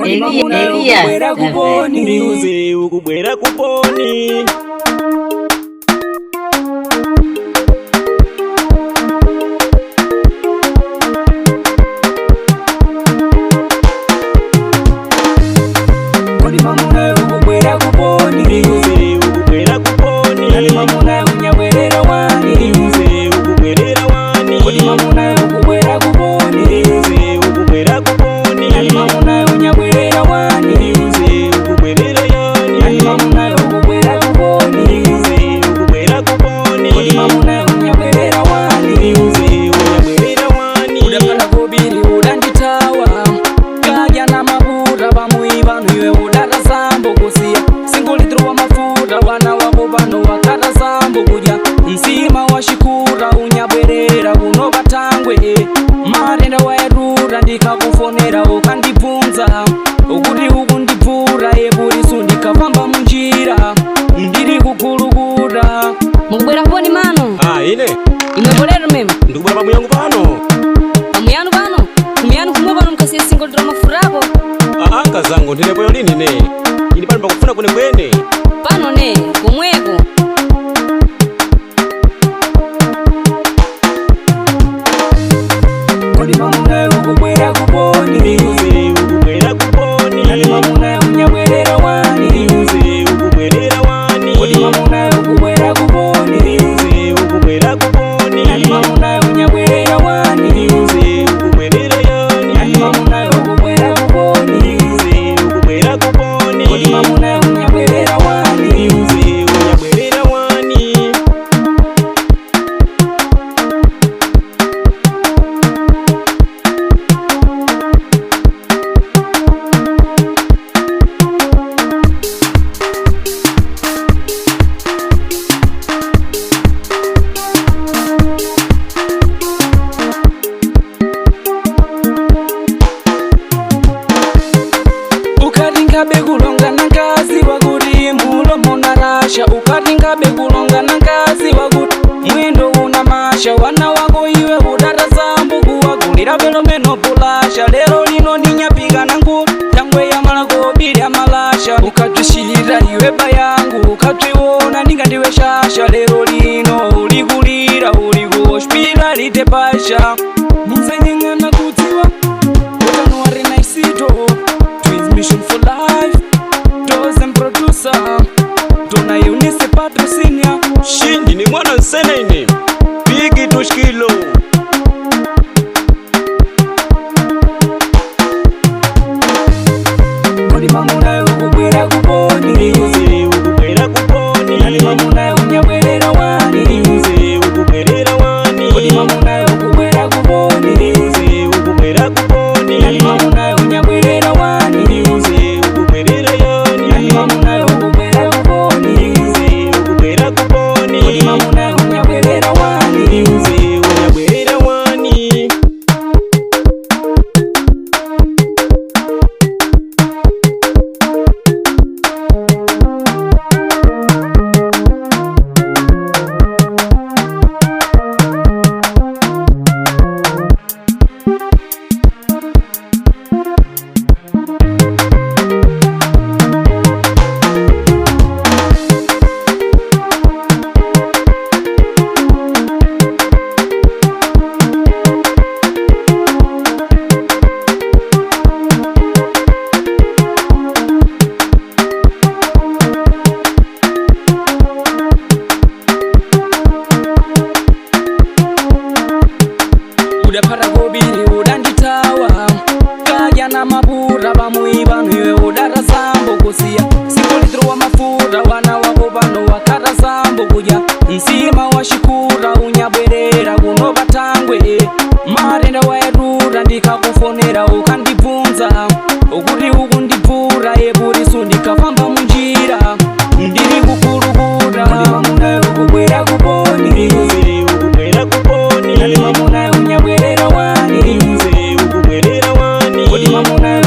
Elias kuponi niuze ukubwera kuponi. Kodi mamuna ukubwera kuponi niuze ukubwera kuponi. Kodi mamuna unyabwerera wani niuze ukubwerera wani. Kodi mamuna ukubwera kuponi niuze ukubwera kuponi. Kodi mamuna unyabwerera wani niuze ukubwerera yani. Kodi mamuna ukubwera kuponi niuze ukubwera kuponi. Kodi mamuna unyabwerera wani niuze unyabwerera wani. Udapanda kubiri udanditawa kaya na mabura bamuibanu iwe udara sambo kusia singulitruwa mafuta wana wako bano wakata sambo kuja msima wa shikura unyabwerera kuno batangwe marenda waerura ndikakufonera ukandibvunza ukuti ukundibvura eburisu ndikafamba munjira ndiri kukulukura mukubwera kuponi mano ine imwebolero mema ndikubwera pamuyangu pano pamuyanu pano kumuyanu kumwe pano mkasiye singolitruwa mafutako nkazangu ndinepoyo lini ne ili pano pakufuna kune kwene pano ne kumweko kodi mamuna ukubwera kuponi niuze ukubwera kuponi. Kodi mamuna unyabwerera wani niuze ukubwerera wani. Kodi mamuna ukubwera kuponi niuze ukubwera kuponi. Kodi mamuna unyabwerera wani niuze ukubwerera yani. Kodi mamuna ukubwera kuponi niuze ukubwera kuponi. Kodi mamuna unyabwerera wani niuze unyabwerera wani. Ukatingabe kulonga nangazi wakuti mulomo narasha. Ukatingabe kulonga nangazi wakuti mwendo una masha. Wana wako iwe udara sambu kuwagulira velo meno pulasha. Lero lino ndinyapika nangu tangwe ya malako bili ya malasha. Ukatishira iwe bayangu ukatiwona ninga ndiwe shasha. Lero lino ulikulira ulikuoshpira lite pasha. Muzenyengana kutiwa utano wari naisito Mission for life, Doze and producer Dona Eunice patrocinia. Shindi ni mwana nsenene Bigi tushkilo. Kodi mamuna ukubwera kuponi niuze ukubwera kuponi. Kodi mamuna unyabwerera wani niuze ukubwerera wani. Kodi mamuna ukubwera kuponi niuze ukubwera kuponi. Kodi mamuna unyabwerera wani niuze ukubwerera yani. Kodi mamuna ukubwera kuponi niuze ukubwera kuponi. Kodi mamuna unyabwerera wani niuze unyabwerera wani. Udapata kubiri udanditawa kaya na mabura bamuibanu iwe udara sambo kusia singolitruwa mafuta wana wako bano wakata sambo kuja msima wa shikura unyabwerera kuno batangwe marenda waerura ndikakufonera ukandibvunza ukuti ukundibvura eburisu ndikafamba munjira ndiri kukulukura. Kodi mamuna ukubwera kuponi niuze ukubwera kuponi. Kodi mamuna unyabwerera wani niuze ukubwerera wani. Kodi mamuna